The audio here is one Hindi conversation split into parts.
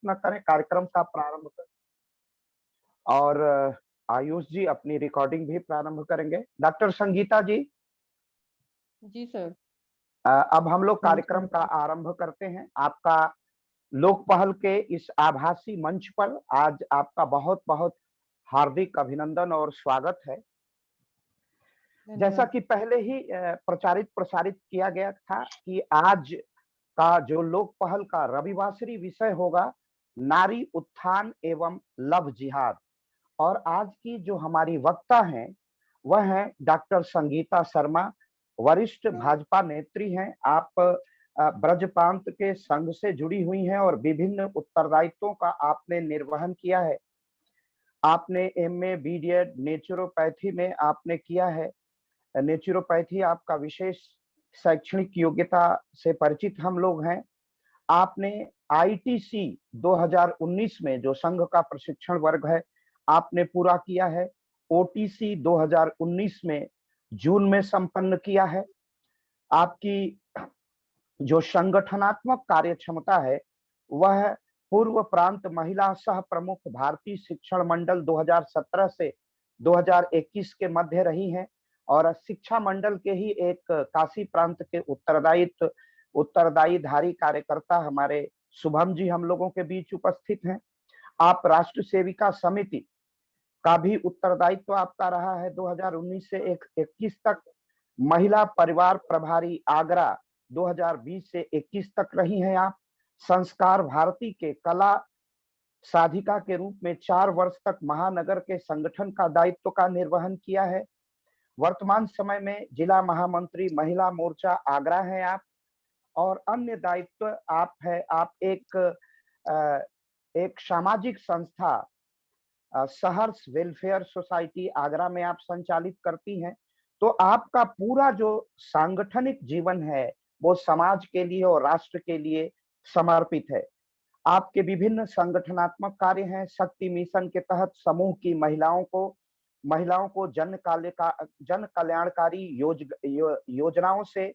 न करें, कार्यक्रम का प्रारंभ करें। और आयुष जी अपनी रिकॉर्डिंग भी प्रारंभ करेंगे। डॉक्टर संगीता जी, जी सर। अब हम लोग कार्यक्रम का नमस्कार। आरंभ करते हैं। आपका लोक पहल के इस आभासी मंच पर आज आपका बहुत-बहुत हार्दिक अभिनंदन और स्वागत है। जैसा धन्यवाद। कि पहले ही प्रचारित प्रसारित किया गया था कि आज का जो लोक पहल का रविवासरी विषय होगा, नारी उत्थान एवं लव जिहाद। और आज की जो हमारी वक्ता हैं, वह हैं डॉक्टर संगीता शर्मा, वरिष्ठ भाजपा नेत्री हैं। आप ब्रज प्रांत के संघ से जुड़ी हुई हैं और विभिन्न उत्तरदायित्वों का आपने निर्वहन किया है। आपने एमए, बीडीएड नेचुरोपैथी में आपने किया है। नेचुरोपैथी आपका विशेष शैक्षणिक योग्यता से परिचित हम लोग हैं। आपने आईटीसी 2019 में जो संघ का प्रशिक्षण वर्ग है, आपने पूरा किया है। ओटीसी 2019 में जून में संपन्न किया है। आपकी जो संगठनात्मक कार्य क्षमता है, वह पूर्व प्रांत महिला सह प्रमुख भारतीय शिक्षण मंडल 2017 से 2021 के मध्य रही हैं और शिक्षा मंडल के ही एक काशी प्रांत के उत्तरदायी धारी कार्यकर्ता हमारे शुभम जी हम लोगों के बीच उपस्थित हैं। आप राष्ट्र सेविका समिति का भी उत्तरदायित्व आपका रहा है 2019 से 21 तक। महिला परिवार प्रभारी आगरा 2020 से 21 तक रही हैं आप। संस्कार भारती के कला साधिका के रूप में 4 वर्ष तक महानगर के संगठन का दायित्व का निर्वहन किया है। वर्तमान समय में जिला महामंत्री महिला मोर्चा आगरा हैं आप। और अन्य दायित्व आप है, आप एक सामाजिक संस्था सहर्ष वेलफेयर सोसाइटी आगरा में आप संचालित करती हैं। तो आपका पूरा जो सांगठनिक जीवन है, वो समाज के लिए और राष्ट्र के लिए समर्पित है। आपके विभिन्न संगठनात्मक कार्य हैं। शक्ति मिशन के तहत समूह की महिलाओं को जन कल्याणकारी योजनाओं से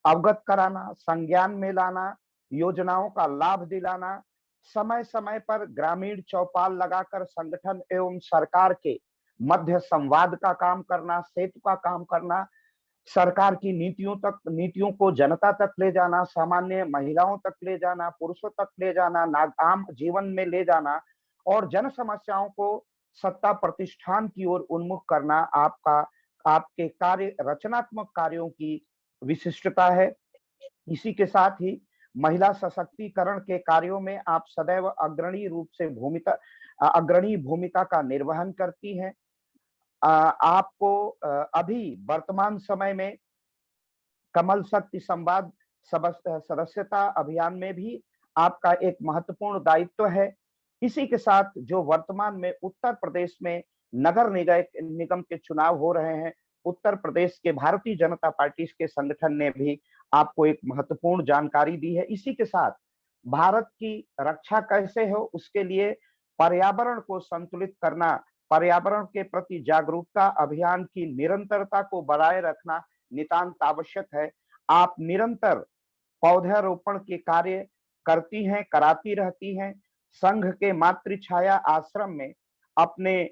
अवगत कराना, संज्ञान में लाना, योजनाओं का लाभ दिलाना, समय समय पर ग्रामीण चौपाल लगाकर संगठन एवं सरकार के मध्य संवाद का काम करना, सेतु का काम करना, सरकार की नीतियों को जनता तक ले जाना, सामान्य महिलाओं तक ले जाना, पुरुषों तक ले जाना, आम जीवन में ले जाना और जन समस्याओं को सत्ता प्रतिष्ठान की ओर उन्मुख करना आपके कार्य रचनात्मक कार्यों की विशिष्टता है। इसी के साथ ही महिला सशक्तिकरण के कार्यों में आप सदैव अग्रणी भूमिका का निर्वहन करती हैं। आपको अभी वर्तमान समय में कमल शक्ति संवाद सदस्यता अभियान में भी आपका एक महत्वपूर्ण दायित्व है। इसी के साथ जो वर्तमान में उत्तर प्रदेश में नगर निगम के चुनाव हो रहे हैं, उत्तर प्रदेश के भारतीय जनता पार्टी के संगठन ने भी आपको एक महत्वपूर्ण जानकारी दी है। इसी के साथ भारत की रक्षा कैसे हो, उसके लिए पर्यावरण को संतुलित करना, पर्यावरण के प्रति जागरूकता अभियान की निरंतरता को बनाए रखना नितांत आवश्यक है। आप निरंतर पौधारोपण के कार्य करती हैं, कराती रहती हैं। संघ के मातृ छाया आश्रम में अपने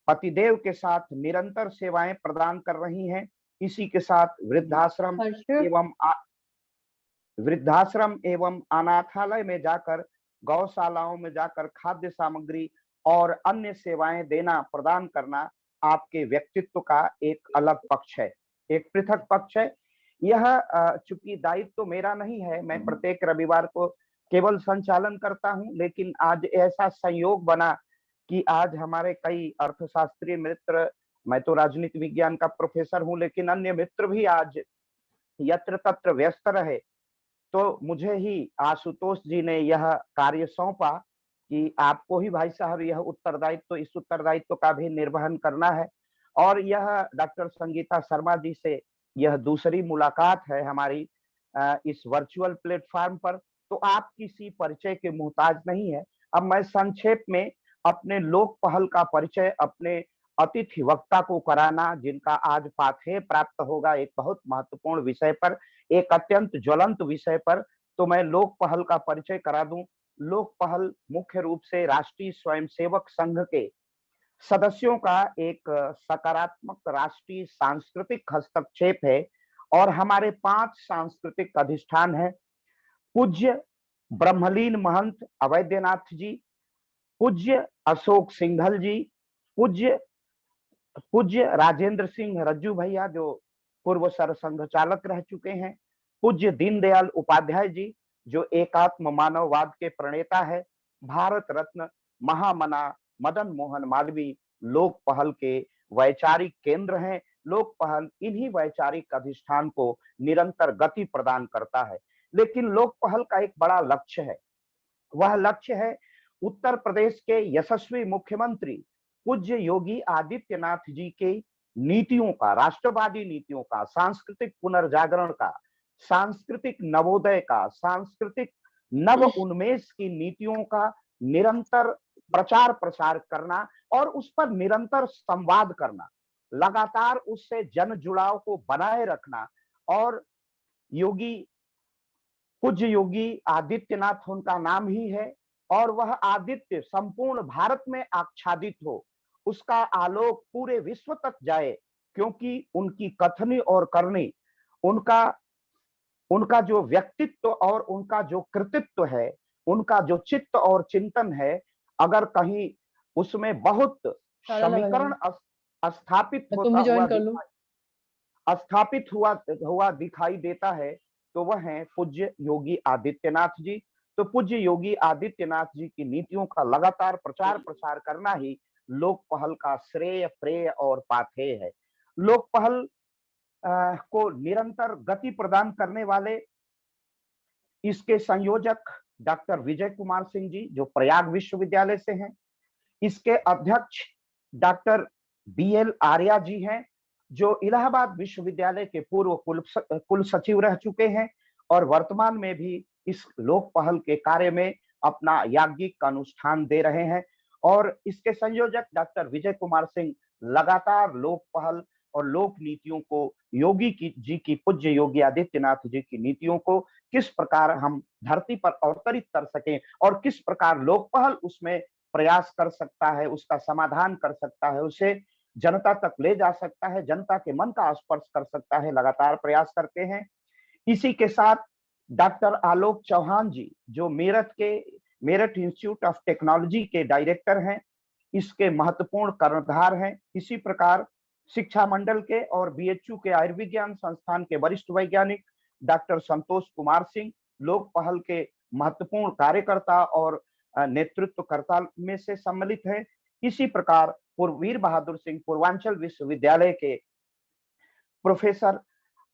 पतिदेव के साथ निरंतर सेवाएं प्रदान कर रही हैं। इसी के साथ वृद्धाश्रम एवं अनाथालय में जाकर, गौशालाओं में जाकर खाद्य सामग्री और अन्य सेवाएं देना, प्रदान करना आपके व्यक्तित्व का एक अलग पक्ष है, एक पृथक पक्ष है। यह चूंकि दायित्व तो मेरा नहीं है, मैं प्रत्येक रविवार को केवल संचालन करता हूं, लेकिन आज ऐसा संयोग बना कि आज हमारे कई अर्थशास्त्रीय मित्र, मैं तो राजनीति विज्ञान का प्रोफेसर हूं, लेकिन अन्य मित्र भी आज यत्र तत्र व्यस्त रहे, तो मुझे ही आशुतोष जी ने यह कार्य सौंपा कि आपको ही भाई साहब इस उत्तरदायित्व का भी निर्वहन करना है। और यह डॉक्टर संगीता शर्मा जी से यह दूसरी मुलाकात है हमारी इस वर्चुअल प्लेटफॉर्म पर। तो आप किसी परिचय के मोहताज नहीं है। अब मैं संक्षेप में अपने लोक पहल का परिचय अपने अतिथि वक्ता को कराना, जिनका आज पाथेय प्राप्त होगा एक बहुत महत्वपूर्ण विषय पर, एक अत्यंत ज्वलंत विषय पर, तो मैं लोक पहल का परिचय करा दूं। लोक पहल मुख्य रूप से राष्ट्रीय स्वयंसेवक संघ के सदस्यों का एक सकारात्मक राष्ट्रीय सांस्कृतिक हस्तक्षेप है और हमारे 5 सांस्कृतिक अधिष्ठान हैं। पूज्य ब्रह्मलीन महंत अवैधनाथ जी, पूज्य अशोक सिंघल जी, पूज्य पूज्य राजेंद्र सिंह रज्जू भैया जो पूर्व सरसंघ चालक रह चुके हैं, पूज्य दीनदयाल उपाध्याय जी जो एकात्म मानववाद के प्रणेता है, भारत रत्न महामना मदन मोहन मालवीय लोक पहल के वैचारिक केंद्र हैं। लोक पहल इन्हीं वैचारिक अधिष्ठान को निरंतर गति प्रदान करता है। लेकिन लोक पहल का एक बड़ा लक्ष्य है, वह लक्ष्य है उत्तर प्रदेश के यशस्वी मुख्यमंत्री पूज्य योगी आदित्यनाथ जी के नीतियों का, राष्ट्रवादी नीतियों का, सांस्कृतिक पुनर्जागरण का, सांस्कृतिक नवोदय का, सांस्कृतिक नव उन्मेष की नीतियों का निरंतर प्रचार प्रसार करना और उस पर निरंतर संवाद करना, लगातार उससे जन जुड़ाव को बनाए रखना। और योगी पूज्य योगी आदित्यनाथ उनका नाम ही है और वह आदित्य संपूर्ण भारत में आच्छादित हो, उसका आलोक पूरे विश्व तक जाए, क्योंकि उनकी कथनी और करनी, उनका उनका जो व्यक्तित्व और उनका जो कृतित्व है, उनका जो चित्त और चिंतन है, अगर कहीं उसमें बहुत ताला लगा समीकरण देना। स्थापित तुम होता भी हुआ ज्वाइन कर लो। स्थापित हुआ दिखाई देता है, तो वह है पूज्य योगी आदित्यनाथ जी। तो पूज्य योगी आदित्यनाथ जी की नीतियों का लगातार प्रचार प्रसार करना ही लोक पहल का श्रेय, प्रेय और पाथेय है। लोक पहल को निरंतर गति प्रदान करने वाले इसके संयोजक डॉक्टर विजय कुमार सिंह जी जो प्रयाग विश्वविद्यालय से हैं, इसके अध्यक्ष डॉक्टर BL आर्या जी हैं जो इलाहाबाद विश्वविद्यालय के पूर्व कुल सचिव रह चुके हैं और वर्तमान में भी इस लोक पहल के कार्य में अपना याज्ञिक अनुष्ठान दे रहे हैं। और इसके संयोजक डॉक्टर विजय कुमार सिंह लगातार लोक पहल और लोक नीतियों को जी की पूज्य योगी आदित्यनाथ जी की नीतियों को किस प्रकार हम धरती पर अवतरित कर सकें और किस प्रकार लोक पहल उसमें प्रयास कर सकता है, उसका समाधान कर सकता है, उसे जनता तक ले जा सकता है, जनता के मन का स्पर्श कर सकता है, लगातार प्रयास करते हैं। इसी के साथ डॉक्टर आलोक चौहान जी जो मेरठ इंस्टीट्यूट ऑफ टेक्नोलॉजी के डायरेक्टर हैं, इसके महत्वपूर्ण कर्णधार हैं। इसी प्रकार शिक्षा मंडल के और BHU के आयुर्विज्ञान संस्थान के वरिष्ठ वैज्ञानिक डॉक्टर संतोष कुमार सिंह लोक पहल के महत्वपूर्ण कार्यकर्ता और नेतृत्वकर्ता में से सम्मिलित है। इसी प्रकार वीर बहादुर सिंह पूर्वांचल विश्वविद्यालय के प्रोफेसर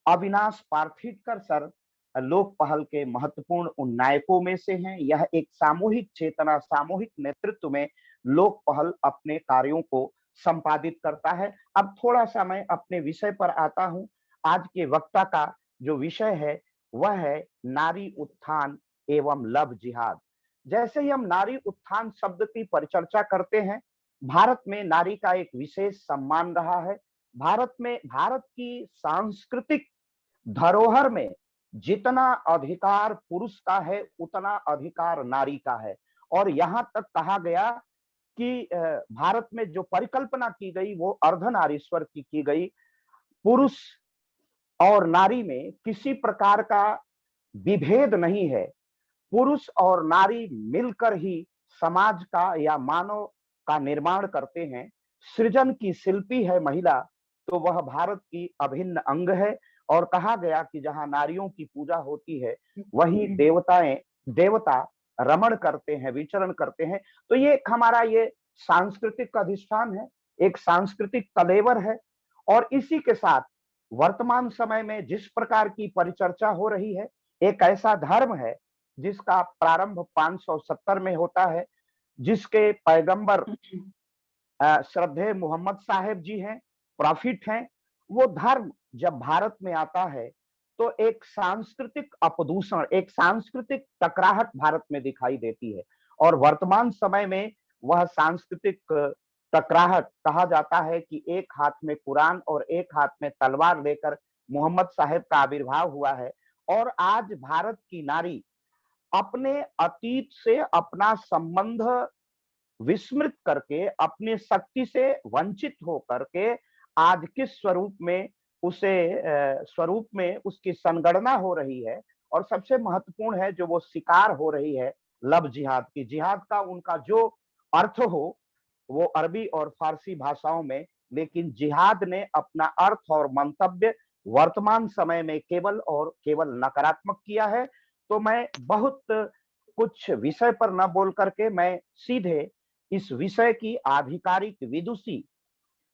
अविनाश पार्थीटकर सर लोक पहल के महत्वपूर्ण उन नायकों में से हैं। यह एक सामूहिक चेतना, सामूहिक नेतृत्व में लोक पहल अपने कार्यों को संपादित करता है। अब थोड़ा सा मैं अपने विषय पर आता हूं। आज के वक्ता का जो विषय है वह है नारी उत्थान एवं लव जिहाद। जैसे ही हम नारी उत्थान शब्द की परिचर्चा करते हैं, भारत में नारी का एक विशेष सम्मान रहा है। भारत की सांस्कृतिक धरोहर में जितना अधिकार पुरुष का है उतना अधिकार नारी का है। और यहां तक कहा गया कि भारत में जो परिकल्पना की गई वो अर्धनारीश्वर की गई। पुरुष और नारी में किसी प्रकार का विभेद नहीं है। पुरुष और नारी मिलकर ही समाज का या मानव का निर्माण करते हैं। सृजन की शिल्पी है महिला, तो वह भारत की अभिन्न अंग है। और कहा गया कि जहां नारियों की पूजा होती है वही देवता रमण करते हैं, विचरण करते हैं। तो ये हमारा ये सांस्कृतिक अधिष्ठान है, एक सांस्कृतिक कलेवर है। और इसी के साथ वर्तमान समय में जिस प्रकार की परिचर्चा हो रही है, एक ऐसा धर्म है जिसका प्रारंभ 570 में होता है, जिसके पैगंबर श्रद्धेय मोहम्मद साहेब जी हैं, प्रॉफिट हैं। वो धर्म जब भारत में आता है तो एक सांस्कृतिक अपदूषण, एक सांस्कृतिक टकराहट भारत में दिखाई देती है। और वर्तमान समय में वह सांस्कृतिक टकराहट कहा जाता है कि एक हाथ में कुरान और एक हाथ में तलवार लेकर मोहम्मद साहेब का आविर्भाव हुआ है। और आज भारत की नारी अपने अतीत से अपना संबंध विस्मृत करके, अपनी शक्ति से वंचित होकर के आज किस स्वरूप में स्वरूप में उसकी संगणना हो रही है, और सबसे महत्वपूर्ण है जो वो शिकार हो रही है लव जिहाद की। जिहाद का उनका जो अर्थ हो वो अरबी और फारसी भाषाओं में, लेकिन जिहाद ने अपना अर्थ और मंतव्य वर्तमान समय में केवल और केवल नकारात्मक किया है। तो मैं बहुत कुछ विषय पर न बोल करके मैं सीधे इस विषय की आधिकारिक विदुषी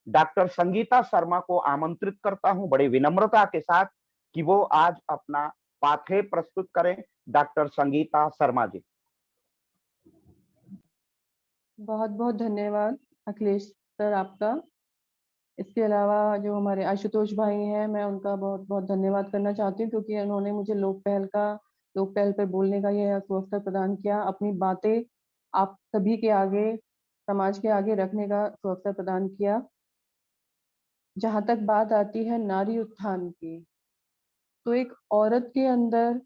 डॉक्टर संगीता शर्मा को आमंत्रित करता हूं बड़ी विनम्रता के साथ कि वो आज अपना पाठ्य प्रस्तुत करें। डॉक्टर संगीता शर्मा जी। बहुत बहुत धन्यवाद अखिलेश सर आपका। इसके अलावा जो हमारे आशुतोष भाई हैं, मैं उनका बहुत बहुत धन्यवाद करना चाहती हूँ, क्योंकि उन्होंने मुझे लोक पहल पर बोलने का यह अवसर प्रदान किया, अपनी बातें आप सभी के आगे, समाज के आगे रखने का अवसर प्रदान किया। जहाँ तक बात आती है नारी उत्थान की, तो एक औरत के अंदर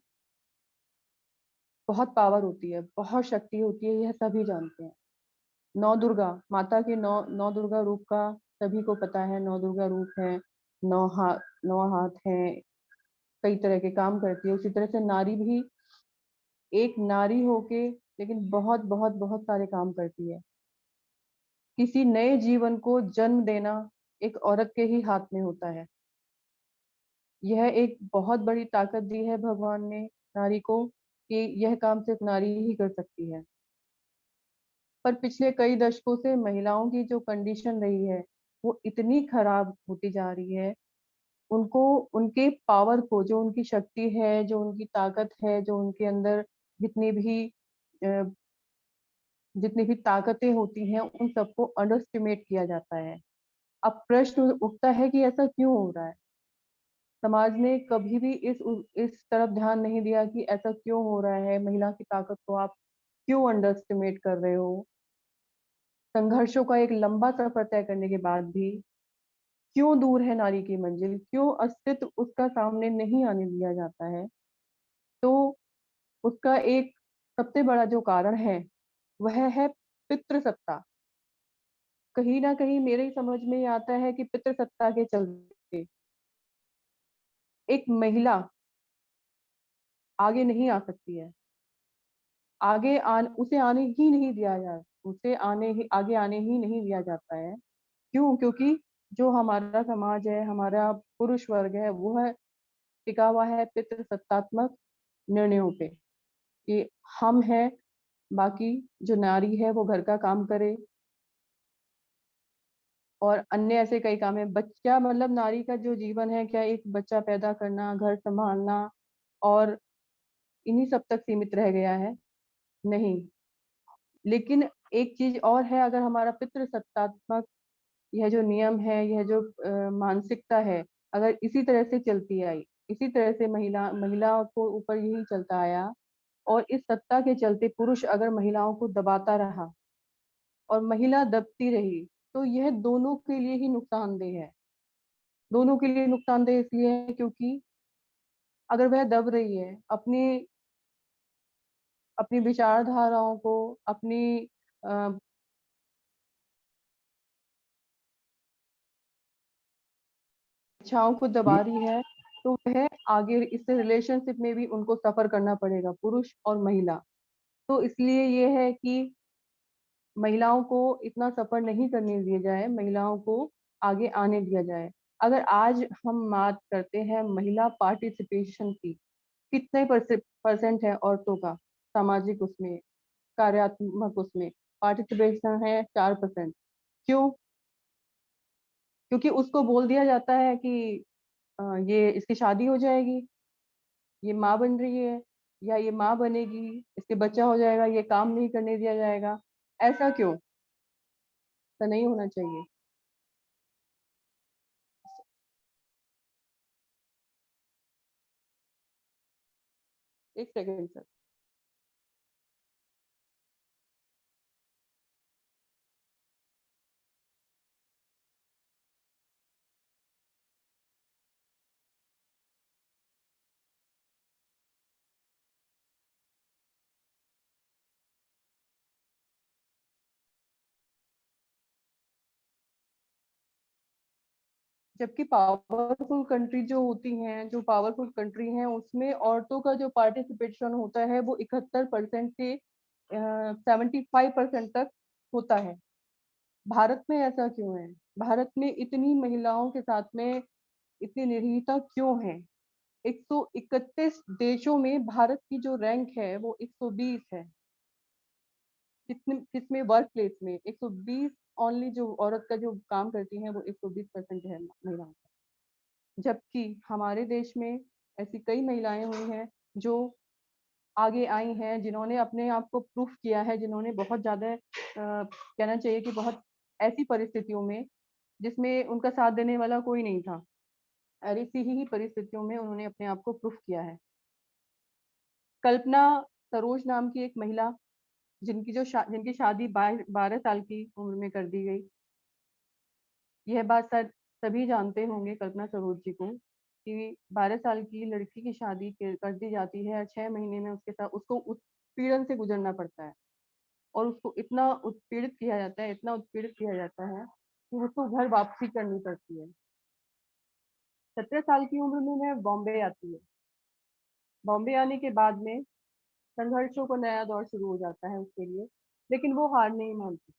बहुत पावर होती है, बहुत शक्ति होती है, यह सभी जानते हैं। नौ दुर्गा माता के नौ दुर्गा रूप का सभी को पता है। नौ दुर्गा रूप है, नौ हाथ हैं, कई तरह के काम करती है। उसी तरह से नारी भी एक नारी होके लेकिन बहुत बहुत बहुत सारे काम करती है। किसी नए जीवन को जन्म देना एक औरत के ही हाथ में होता है। यह एक बहुत बड़ी ताकत दी है भगवान ने नारी को, कि यह काम सिर्फ नारी ही कर सकती है। पर पिछले कई दशकों से महिलाओं की जो कंडीशन रही है वो इतनी खराब होती जा रही है। उनको उनके पावर को, जो उनकी शक्ति है, जो उनकी ताकत है, जो उनके अंदर जितनी भी अ, जितनी भी ताकतें होती हैं, उन सबको अंडर एस्टिमेट किया जाता है। अब प्रश्न उठता है कि ऐसा क्यों हो रहा है। समाज ने कभी भी इस तरफ ध्यान नहीं दिया कि ऐसा क्यों हो रहा है, महिला की ताकत को आप क्यों अंडर एस्टिमेट कर रहे हो। संघर्षों का एक लंबा सफर तय करने के बाद भी क्यों दूर है नारी की मंजिल, क्यों अस्तित्व उसका सामने नहीं आने दिया जाता है। तो उसका एक सबसे बड़ा जो कारण है वह है पितृसत्ता। कहीं ना कहीं मेरे समझ में ये आता है कि पितृसत्ता के चलते एक महिला आगे नहीं आ सकती है। उसे आने ही नहीं दिया जा उसे आने ही आगे आने ही नहीं दिया जाता है। क्यों? क्योंकि जो हमारा समाज है, हमारा पुरुष वर्ग है, वो है टिका हुआ है पितृसत्तात्मक निर्णयों पे, कि हम हैं, बाकी जो नारी है वो घर का काम करे, और अन्य ऐसे कई काम है। बच्चा मतलब नारी का जो जीवन है, क्या एक बच्चा पैदा करना, घर संभालना, और इन्हीं सब तक सीमित रह गया है? नहीं। लेकिन एक चीज और है, अगर हमारा पितृसत्तात्मक यह जो नियम है, यह जो मानसिकता है, अगर इसी तरह से चलती आई, इसी तरह से महिला को ऊपर यही चलता आया, और इस सत्ता के चलते पुरुष अगर महिलाओं को दबाता रहा और महिला दबती रही, तो यह दोनों के लिए ही नुकसानदेह है। दोनों के लिए नुकसानदेह इसलिए है क्योंकि अगर वह दब रही है अपनी अपनी विचारधाराओं को, अपनी अ, इच्छाओं को दबा रही है, तो वह आगे इससे रिलेशनशिप में भी उनको सफर करना पड़ेगा, पुरुष और महिला। तो इसलिए ये है कि महिलाओं को इतना सफर नहीं करने दिया जाए, महिलाओं को आगे आने दिया जाए। अगर आज हम बात करते हैं महिला पार्टिसिपेशन की, कितने परसेंट है औरतों का सामाजिक उसमें, कार्यात्मक उसमें पार्टिसिपेशन है 4%। क्यों? क्योंकि उसको बोल दिया जाता है कि ये इसकी शादी हो जाएगी, ये माँ बन रही है, या ये माँ बनेगी, इसके बच्चा हो जाएगा, ये काम नहीं करने दिया जाएगा। ऐसा क्यों? ऐसा नहीं होना चाहिए। एक सेकेंड सर। जबकि पावरफुल कंट्री जो होती हैं, जो पावरफुल कंट्री हैं, उसमें औरतों का जो पार्टिसिपेशन होता है वो 71% से 75% तक होता है। भारत में ऐसा क्यों है? भारत में इतनी महिलाओं के साथ में इतनी निर्भीकता क्यों है? 131 देशों में भारत की जो रैंक है वो 120 है। किसमें वर्क प्लेस में 120 ओनली जो औरत का जो काम करती हैं वो 120% है महिलाओं का। जबकि हमारे देश में ऐसी कई महिलाएं हुई हैं जो आगे आई हैं, जिन्होंने अपने आप को प्रूफ किया है, जिन्होंने बहुत ज़्यादा कहना चाहिए कि बहुत ऐसी परिस्थितियों में जिसमें उनका साथ देने वाला कोई नहीं था। ऐसी ही परिस्थितियों में उन्होंने अपने आप को प्रूफ किया है। कल्पना सरोज नाम की एक महिला जिनकी शादी 12 साल की उम्र में कर दी गई। यह बात शायद सभी जानते होंगे कल्पना सरोज जी को कि 12 साल की लड़की की शादी कर दी जाती है और 6 महीने में उसके साथ उसको उत्पीड़न से गुजरना पड़ता है और उसको इतना उत्पीड़ित किया जाता है, इतना उत्पीड़ित किया जाता है कि उसको घर वापसी करनी पड़ती है। 17 साल की उम्र में वह बॉम्बे आती है। बॉम्बे आने के बाद में संघर्षों का नया दौर शुरू हो जाता है उसके लिए, लेकिन वो हार नहीं मानती।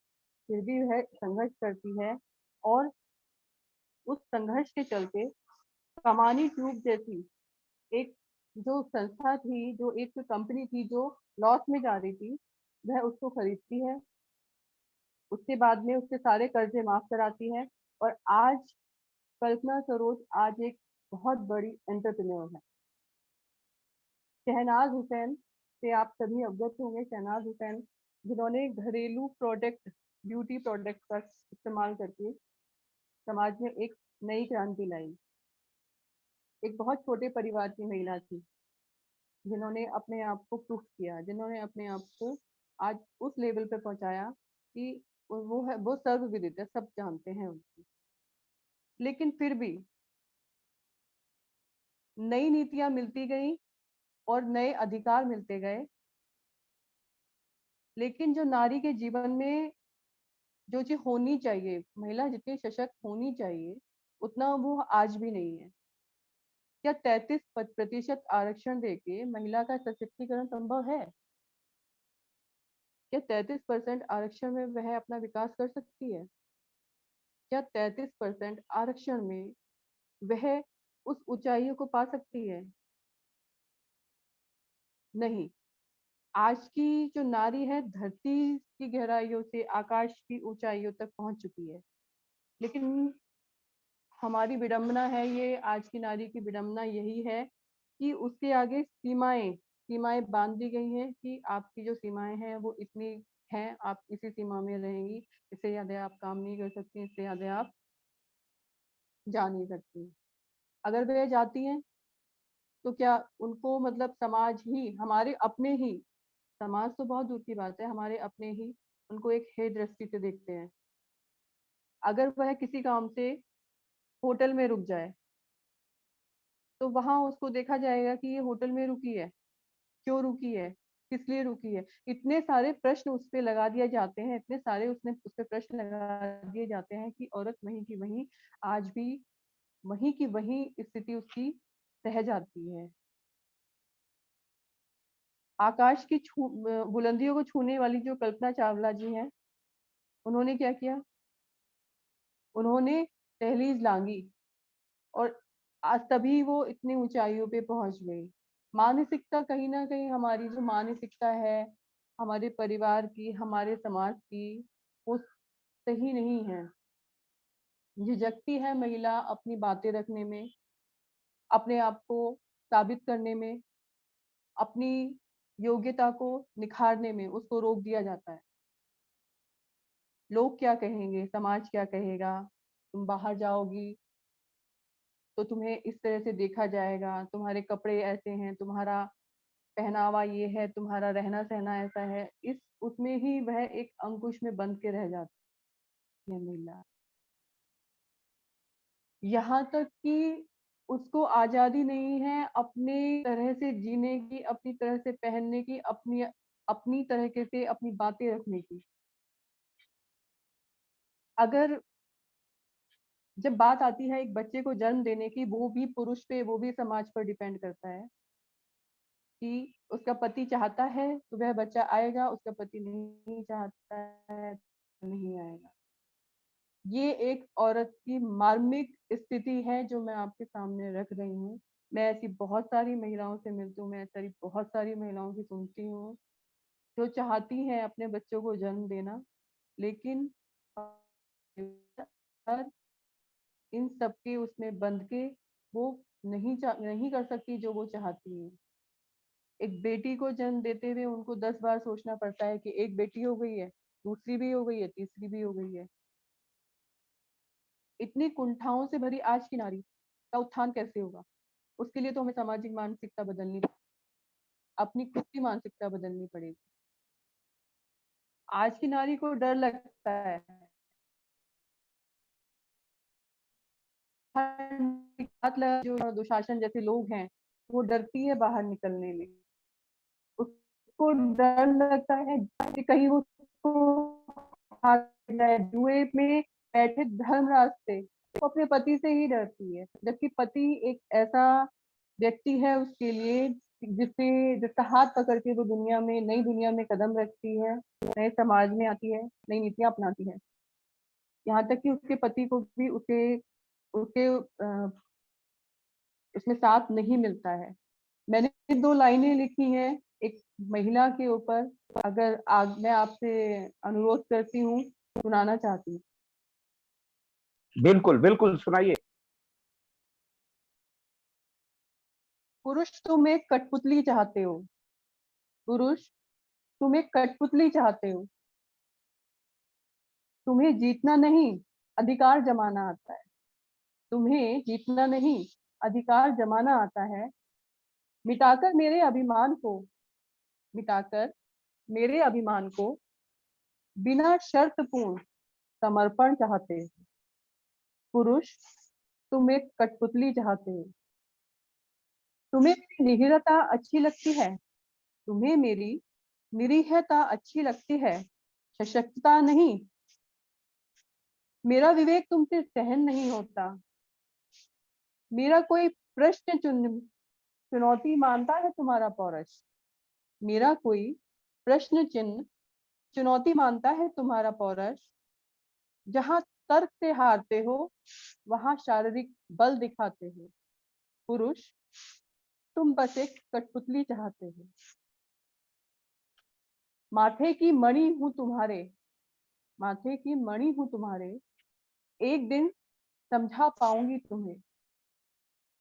फिर भी वह संघर्ष करती है और उस संघर्ष के चलते कमानी ट्यूब जैसी एक जो संस्था थी, जो एक कंपनी थी जो लॉस में जा रही थी, वह उसको खरीदती है। उसके बाद में उसके सारे कर्जे माफ कराती है और आज कल्पना सरोज आज एक बहुत बड़ी एंटरप्रेन्योर है। शहनाज हुसैन से आप सभी अवगत होंगे। शहनाज हुसैन जिन्होंने घरेलू प्रोडक्ट, ब्यूटी प्रोडक्ट का इस्तेमाल करके समाज में एक नई क्रांति लाई। एक बहुत छोटे परिवार की महिला थी जिन्होंने अपने आप को प्रूफ किया, जिन्होंने अपने आप को आज उस लेवल पे पहुंचाया कि वो सर्वविदित है, सब जानते हैं उनको। लेकिन फिर भी नई नीतियां मिलती गई और नए अधिकार मिलते गए, लेकिन जो नारी के जीवन में जो चीज होनी चाहिए, महिला जितनी सशक्त होनी चाहिए उतना वो आज भी नहीं है। क्या 33% आरक्षण देके महिला का सशक्तिकरण संभव है? क्या 33% आरक्षण में वह अपना विकास कर सकती है? क्या 33% आरक्षण में वह उस ऊंचाइयों को पा सकती है? नहीं। आज की जो नारी है धरती की गहराइयों से आकाश की ऊंचाइयों तक पहुंच चुकी है, लेकिन हमारी विडंबना है, ये आज की नारी की विडंबना यही है कि उसके आगे सीमाएं सीमाएं बांध दी गई हैं कि आपकी जो सीमाएं हैं वो इतनी हैं, आप इसी सीमा में रहेंगी, इससे ज्यादा आप काम नहीं कर सकती, इससे ज्यादा आप जा नहीं सकती। अगर वह जाती हैं तो क्या उनको मतलब समाज ही, हमारे अपने ही, समाज तो बहुत दूर की बात है, हमारे अपने ही उनको एक हे दृष्टि से देखते हैं। अगर वह किसी काम से होटल में रुक जाए तो वहां उसको देखा जाएगा कि ये होटल में रुकी है, क्यों रुकी है, किस लिए रुकी है। इतने सारे प्रश्न उस पे लगा दिए जाते हैं, इतने सारे उसने उस पे प्रश्न लगा दिए जाते हैं कि औरत वहीं की वहीं आज भी वहीं की वहीं स्थिति उसकी रह जाती है। आकाश की बुलंदियों को छूने वाली जो कल्पना चावला जी हैं, उन्होंने क्या किया? उन्होंने दहलीज लांगी और आज तभी वो इतनी ऊंचाइयों पे पहुंच गई। मानसिकता कहीं ना कहीं, हमारी जो मानसिकता है हमारे परिवार की, हमारे समाज की, वो सही नहीं है। झिझकती है महिला अपनी बातें रखने में, अपने आप को साबित करने में, अपनी योग्यता को निखारने में उसको रोक दिया जाता है। लोग क्या कहेंगे, समाज क्या कहेगा, तुम बाहर जाओगी तो तुम्हें इस तरह से देखा जाएगा, तुम्हारे कपड़े ऐसे हैं, तुम्हारा पहनावा ये है, तुम्हारा रहना सहना ऐसा है। इस उसमें ही वह एक अंकुश में बंध के रह जाती है महिला। यहाँ तक कि उसको आजादी नहीं है अपने तरह से जीने की, अपनी तरह से पहनने की, अपनी अपनी तरीके से अपनी बातें रखने की। अगर जब बात आती है एक बच्चे को जन्म देने की, वो भी पुरुष पे, वो भी समाज पर डिपेंड करता है कि उसका पति चाहता है तो वह बच्चा आएगा, उसका पति नहीं चाहता है तो नहीं आएगा। ये एक औरत की मार्मिक स्थिति है जो मैं आपके सामने रख रही हूँ। मैं ऐसी बहुत सारी महिलाओं से मिलती हूँ, मैं ऐसी बहुत सारी महिलाओं की सुनती हूँ जो चाहती हैं अपने बच्चों को जन्म देना, लेकिन हर इन सबके उसमें बंध के वो नहीं कर सकती जो वो चाहती है। एक बेटी को जन्म देते हुए उनको 10 बार सोचना पड़ता है कि एक बेटी हो गई है, दूसरी भी हो गई है, तीसरी भी हो गई है। इतनी कुंठाओं से भरी आज की नारी का उत्थान कैसे होगा? उसके लिए तो हमें सामाजिक मानसिकता बदलनी, अपनी खुद की मानसिकता बदलनी पड़ेगी। आज की नारी को डर लगता है, हाथ लगा जो दुशासन जैसे लोग हैं, वो डरती है बाहर निकलने में। उसको डर लगता है कि कहीं वो जुए में बैठे धर्मराज से, वो अपने पति से ही डरती है, जबकि पति एक ऐसा व्यक्ति है उसके लिए जिसका हाथ पकड़ के वो दुनिया में, नई दुनिया में कदम रखती है, नए समाज में आती है, नई नीतियां अपनाती है। यहाँ तक कि उसके पति को भी उसे उसके उसमें साथ नहीं मिलता है। मैंने 2 लाइनें लिखी हैं एक महिला के ऊपर, अगर मैं आपसे अनुरोध करती हूँ, सुनाना चाहती हूँ। बिल्कुल बिल्कुल, सुनाइए। पुरुष तुम एक कठपुतली चाहते हो, पुरुष तुम एक कठपुतली चाहते हो, तुम्हें जीतना नहीं, अधिकार जमाना आता है। तुम्हें जीतना नहीं, अधिकार जमाना आता है। मिटाकर मेरे अभिमान को, मिटाकर मेरे अभिमान को बिना शर्त पूर्ण समर्पण चाहते हो। पुरुष तुम एक कठपुतली चाहते हो, तुम्हें मेरी निरीहता अच्छी लगती है, तुम्हें मेरी निरीहता अच्छी लगती है, सशक्तता नहीं। मेरा विवेक तुमसे सहन नहीं होता, मेरा कोई प्रश्न चुनौती मानता है तुम्हारा पौरुष, मेरा कोई प्रश्न चिन्ह चुनौती मानता है तुम्हारा पौरुष। जहां तर्क से हारते हो वहां शारीरिक बल दिखाते हो। पुरुष तुम बस एक कठपुतली चाहते हो, माथे की मणि हूं तुम्हारे, माथे की मणि हूं तुम्हारे, एक दिन समझा पाऊंगी तुम्हें।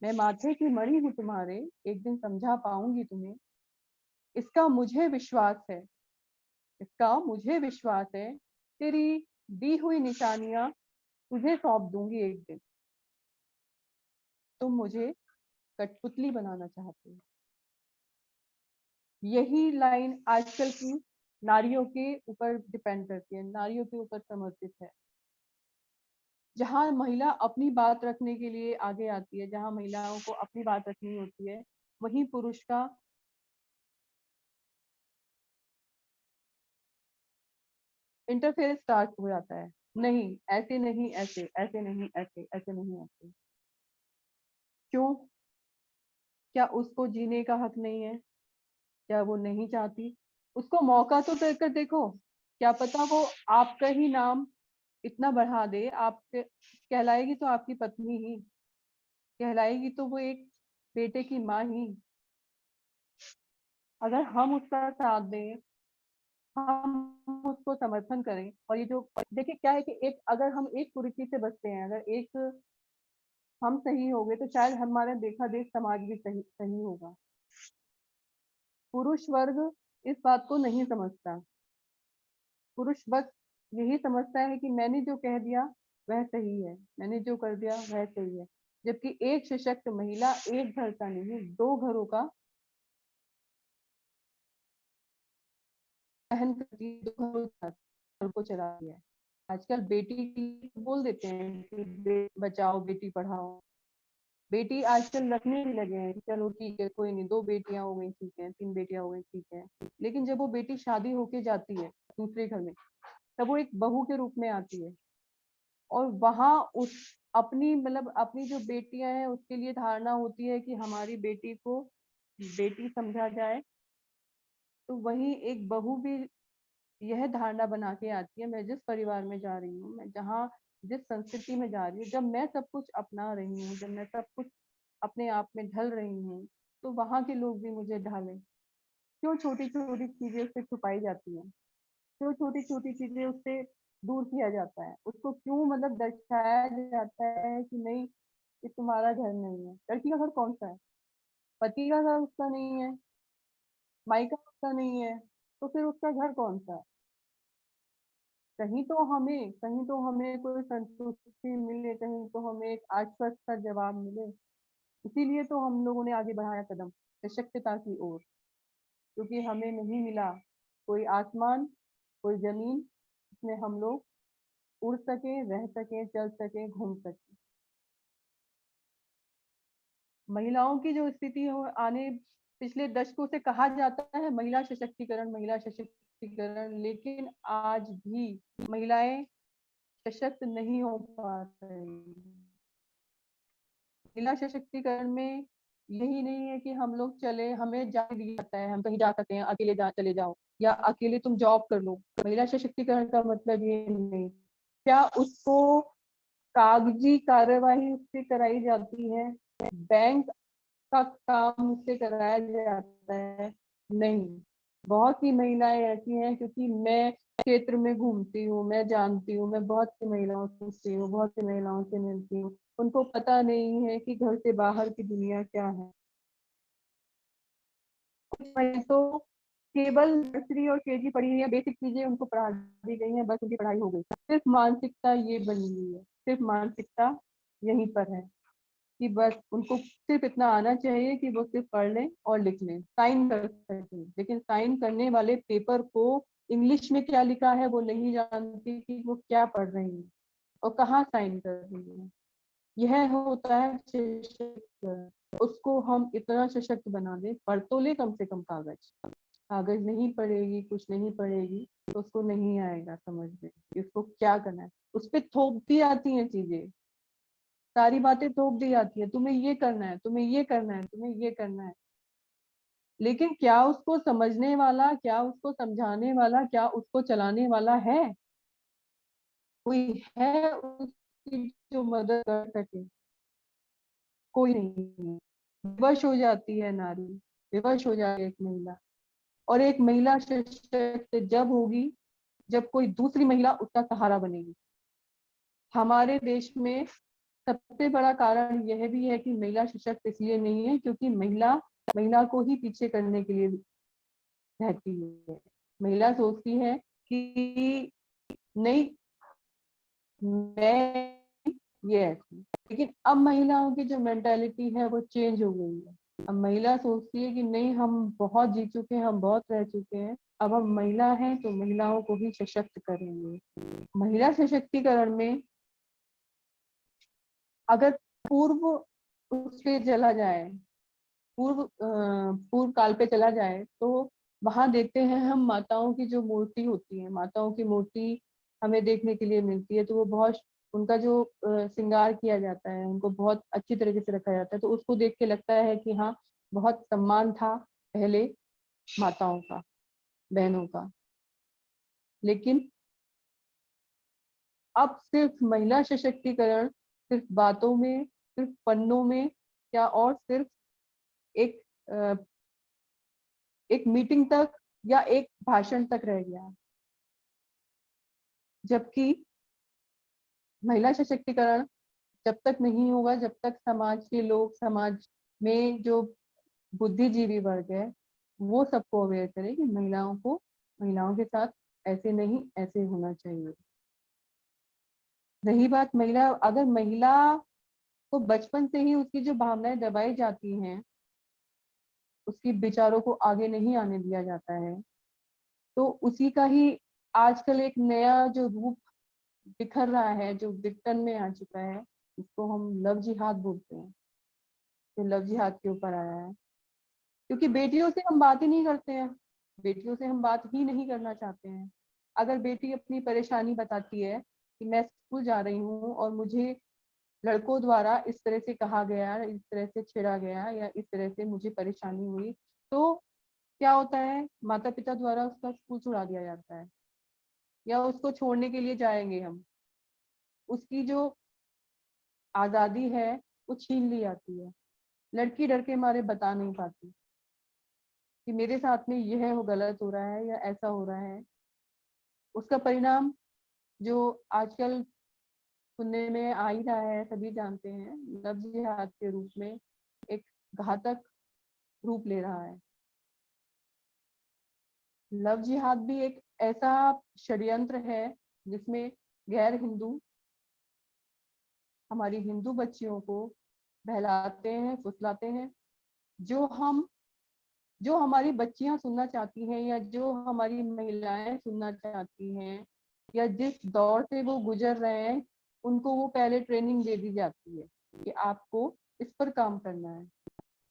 मैं माथे की मणि हूं तुम्हारे, एक दिन समझा पाऊंगी तुम्हें। इसका मुझे विश्वास है, इसका मुझे विश्वास है। तेरी दी हुई निशानियां तुझे सौंप दूंगी एक दिन। तुम मुझे कठपुतली बनाना चाहते हो। यही लाइन आजकल की नारियों के ऊपर डिपेंड करती है, नारियों के ऊपर समर्पित है। जहाँ महिला अपनी बात रखने के लिए आगे आती है, जहाँ महिलाओं को अपनी बात रखनी होती है, वहीं पुरुष का इंटरफेयर स्टार्ट हो जाता है। नहीं ऐसे नहीं, ऐसे ऐसे नहीं, ऐसे ऐसे नहीं, ऐसे क्यों? क्या उसको जीने का हक नहीं है? क्या वो नहीं चाहती? उसको मौका तो देकर देखो, क्या पता वो आपका ही नाम इतना बढ़ा दे, आप कहलाएगी तो आपकी पत्नी ही कहलाएगी, तो वो एक बेटे की माँ ही। अगर हम उसका साथ दें, हम उसको समर्थन करें, और ये जो देखिए क्या है कि एक अगर हम एक कुरीति से बचते हैं, अगर एक हम सही हो गए तो शायद हमारा देखा देख समाज भी सही सही होगा। पुरुष वर्ग इस बात को नहीं समझता। पुरुष बस यही समझता है कि मैंने जो कह दिया वह सही है, मैंने जो कर दिया वह सही है। जबकि एक सशक्त महिला एक घर का नहीं, 2 घरों का सहन करती है, 2 घरों का घर को चलाती है। आजकल बेटी बोल देते हैं कि बचाओ बेटी पढ़ाओ, बेटी आजकल रखने भी लगे हैं, चलो ठीक है कोई नहीं, 2 बेटियां हो गई ठीक है, 3 बेटियां हो गई ठीक है। लेकिन जब वो बेटी शादी होके जाती है दूसरे घर में, तब वो एक बहू के रूप में आती है, और वहां अपनी मतलब अपनी जो बेटियां हैं उसके लिए धारणा होती है कि हमारी बेटी को बेटी समझा जाए, तो वहीं एक बहू भी यह धारणा बना के आती है, मैं जिस परिवार में जा रही हूँ, मैं जहाँ जिस संस्कृति में जा रही हूँ, जब मैं सब कुछ अपना रही हूँ, जब मैं सब कुछ अपने आप में ढल रही हूँ, तो वहां के लोग भी मुझे ढालें। क्यों छोटी छोटी चीजें उससे छुपाई जाती हैं, क्यों छोटी छोटी चीजें उससे दूर किया जाता है, उसको क्यों मतलब दर्शाया जाता है कि नहीं, ये तुम्हारा घर नहीं है। लड़की का घर कौन सा है? पति का घर उसका नहीं है, मायका उसका नहीं है, तो फिर उसका घर कौन सा है? कहीं तो हमें कोई संतुष्टि मिले, कहीं तो हमें एक आश्वस्त का जवाब मिले। इसीलिए तो हम लोगों ने आगे बढ़ाया कदम सशक्तता की ओर, क्योंकि हमें नहीं मिला कोई आसमान, कोई जमीन जिसमें हम लोग उड़ सके, रह सके, चल सके, घूम सके। महिलाओं की जो स्थिति हो आने पिछले दशकों से कहा जाता है महिला सशक्तिकरण, महिला सशक्तिकरण, लेकिन आज भी महिलाएं सशक्त नहीं हो पा रही। महिला सशक्तिकरण में यही नहीं है कि हम लोग चले, हमें जाने दिया जाता है, हम कहीं जा सकते हैं, अकेले चले जाओ या अकेले तुम जॉब कर लो। महिला सशक्तिकरण का मतलब ये नहीं। क्या उसको कागजी कार्यवाही उससे कराई जाती है, बैंक का काम उससे कराया जाता है? नहीं। बहुत सी महिलाएं ऐसी हैं, क्योंकि मैं क्षेत्र में घूमती हूँ, मैं जानती हूँ, मैं बहुत सी महिलाओं से मिलती हूँ, बहुत सी महिलाओं से मिलती हूँ, उनको पता नहीं है कि घर से बाहर की दुनिया क्या है। तो केवल नर्सरी और केजी पढ़ी है, बेसिक चीजें उनको पढ़ा दी गई हैं, बस उनकी पढ़ाई हो गई। सिर्फ मानसिकता ये बनी हुई है, सिर्फ मानसिकता यहीं पर है कि बस उनको सिर्फ इतना आना चाहिए कि वो सिर्फ पढ़ लें और लिख लें, साइन कर सकें, लेकिन साइन करने वाले पेपर को इंग्लिश में क्या लिखा है वो नहीं जानती कि वो क्या पढ़ रही है और कहाँ साइन कर रही है। यह होता है सशक्तिकरण। उसको हम इतना सशक्त बना दें, पढ़ तो ले कम से कम कागज, कागज नहीं पढ़ेगी, कुछ नहीं पढ़ेगी, तो उसको नहीं आएगा समझ में कि उसको क्या करना है। उस पर थोप दी आती हैं चीजें, सारी बातें थोप दी जाती है, तुम्हें ये करना है, तुम्हें ये करना है, तुम्हें ये करना है। लेकिन क्या उसको समझने वाला, क्या उसको समझाने वाला, क्या उसको चलाने वाला है? कोई है उसकी जो मदद कर सके? कोई नहीं है। विवश हो जाती है नारी, विवश हो जाती है एक महिला। और एक महिला सशक्त जब होगी जब कोई दूसरी महिला उसका सहारा बनेगी। हमारे देश में सबसे बड़ा कारण यह भी है कि महिला सशक्त इसलिए नहीं है क्योंकि महिला महिला को ही पीछे करने के लिए रहती है। महिला सोचती है कि नहीं, मैं ये ऐसी। लेकिन अब महिलाओं की जो मेंटालिटी है वो चेंज हो गई है। अब महिला सोचती है कि नहीं, हम बहुत जी चुके हैं, हम बहुत रह चुके हैं, अब हम महिला हैं तो महिलाओं को भी सशक्त करेंगे। महिला सशक्तिकरण में अगर पूर्व उस पे चला जाए, पूर्व काल पे चला जाए, तो वहां देखते हैं हम माताओं की जो मूर्ति होती है, माताओं की मूर्ति हमें देखने के लिए मिलती है, तो वो बहुत उनका जो श्रृंगार किया जाता है, उनको बहुत अच्छी तरीके से रखा जाता है, तो उसको देख के लगता है कि हाँ, बहुत सम्मान था पहले माताओं का, बहनों का। लेकिन अब सिर्फ महिला सशक्तिकरण सिर्फ बातों में, सिर्फ पन्नों में, क्या और सिर्फ एक एक मीटिंग तक या एक भाषण तक रह गया। जबकि महिला सशक्तिकरण जब तक नहीं होगा, जब तक समाज के लोग, समाज में जो बुद्धिजीवी वर्ग है, वो सबको अवेयर करे कि महिलाओं के साथ ऐसे नहीं, ऐसे होना चाहिए। रही बात महिला, अगर महिला को बचपन से ही उसकी जो भावनाएं दबाई जाती हैं, उसकी विचारों को आगे नहीं आने दिया जाता है, तो उसी का ही आजकल एक नया जो रूप बिखर रहा है, जो विघटन में आ चुका है, इसको हम लव जिहाद बोलते हैं। तो लव जिहाद के ऊपर आया है, क्योंकि बेटियों से हम बात ही नहीं करते हैं, बेटियों से हम बात ही नहीं करना चाहते हैं। अगर बेटी अपनी परेशानी बताती है कि मैं स्कूल जा रही हूँ और मुझे लड़कों द्वारा इस तरह से कहा गया, इस तरह से छेड़ा गया या इस तरह से मुझे परेशानी हुई, तो क्या होता है, माता पिता द्वारा उसका स्कूल छुड़ा दिया जाता है या उसको छोड़ने के लिए जाएंगे हम, उसकी जो आजादी है वो छीन ली जाती है। लड़की डर के मारे बता नहीं पाती कि मेरे साथ में यह हो गलत हो रहा है या ऐसा हो रहा है। उसका परिणाम जो आजकल सुनने में आ ही रहा है, सभी जानते हैं, लव जिहाद के रूप में एक घातक रूप ले रहा है। लव जिहाद भी एक ऐसा षड्यंत्र है जिसमें गैर हिंदू हमारी हिंदू बच्चियों को बहलाते हैं, फुसलाते हैं। जो हम जो हमारी बच्चियां सुनना चाहती हैं या जो हमारी महिलाएं सुनना चाहती हैं या जिस दौर से वो गुजर रहे हैं, उनको वो पहले ट्रेनिंग दे दी जाती है कि आपको इस पर काम करना है,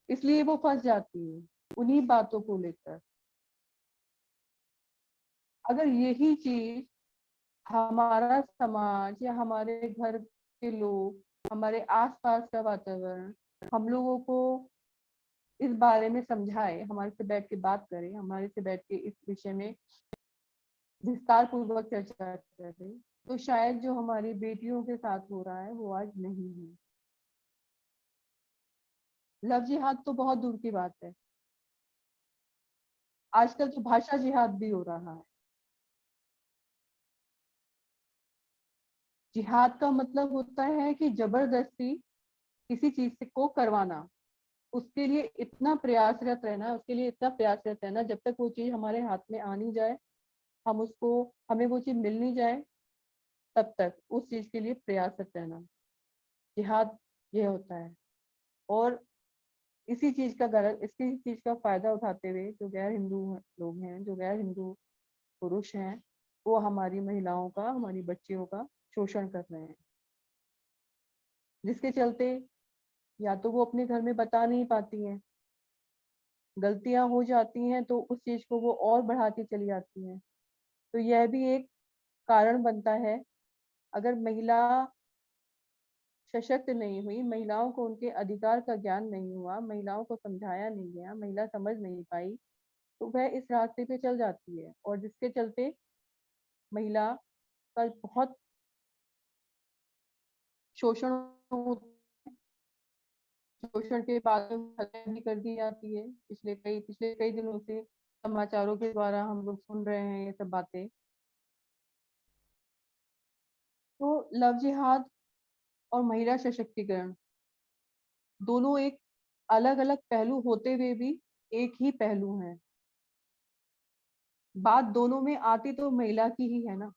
इसलिए वो फंस जाती है उन्हीं बातों को लेकर। अगर यही चीज हमारा समाज या हमारे घर के लोग, हमारे आसपास का वातावरण हम लोगों को इस बारे में समझाए, हमारे से बैठ के बात करे, हमारे से बैठ के इस विषय में विस्तार पूर्वक चर्चा करे, तो शायद जो हमारी बेटियों के साथ हो रहा है वो आज नहीं है। लव जिहाद तो बहुत दूर की बात है, आजकल तो भाषा जिहाद भी हो रहा है। जिहाद का मतलब होता है कि जबरदस्ती किसी चीज से को करवाना, उसके लिए इतना प्रयासरत रहना, उसके लिए इतना प्रयासरत रहना जब तक वो चीज हमारे हाथ में आ नहीं जाए, हम उसको हमें वो चीज मिल नहीं जाए, तब तक उस चीज के लिए प्रयासरत रहना जिहाद ये होता है। और इसी चीज का फायदा उठाते हुए जो गैर हिंदू लोग हैं, जो गैर हिंदू पुरुष हैं, वो हमारी महिलाओं का, हमारी बच्चियों का शोषण कर रहे हैं, जिसके चलते या तो वो अपने घर में बता नहीं पाती हैं, गलतियां हो जाती हैं तो उस चीज को वो और बढ़ाती चली जाती हैं। तो यह भी एक कारण बनता है। अगर महिला सशक्त नहीं हुई, महिलाओं को उनके अधिकार का ज्ञान नहीं हुआ, महिलाओं को समझाया नहीं गया, महिला समझ नहीं पाई, तो वह इस रास्ते पे चल जाती है और जिसके चलते महिला का बहुत शोषण होता है। शोषण के बाद में हत्या भी कर दी जाती है। पिछले कई दिनों से समाचारों के द्वारा हम लोग सुन रहे हैं ये सब बातें। तो लव जिहाद और महिला सशक्तिकरण दोनों एक अलग अलग पहलू होते हुए भी एक ही पहलू हैं। बात दोनों में आती तो महिला की ही है ना,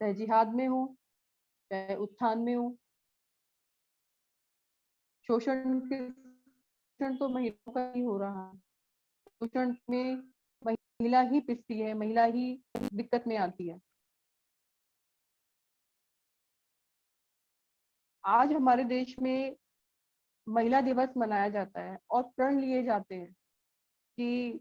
चाहे जिहाद में हो चाहे उत्थान में हो। शोषण तो महिलाओं का ही हो रहा है, शोषण में महिला ही पिसती है, महिला ही दिक्कत में आती है। आज हमारे देश में महिला दिवस मनाया जाता है और प्रण लिए जाते हैं कि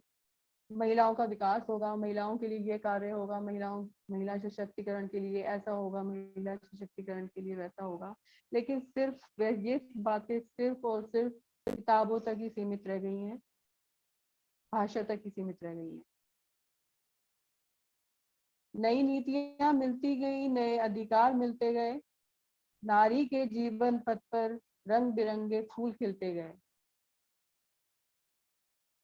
महिलाओं का विकास होगा, महिलाओं के लिए ये कार्य होगा, महिला सशक्तिकरण के लिए ऐसा होगा, महिला सशक्तिकरण के लिए वैसा होगा। लेकिन सिर्फ ये बातें सिर्फ और सिर्फ किताबों तक ही सीमित रह गई हैं, भाषा तक ही सीमित रह गई हैं। नई नीतियां मिलती गई, नए अधिकार मिलते गए, नारी के जीवन पथ पर रंग बिरंगे फूल खिलते गए।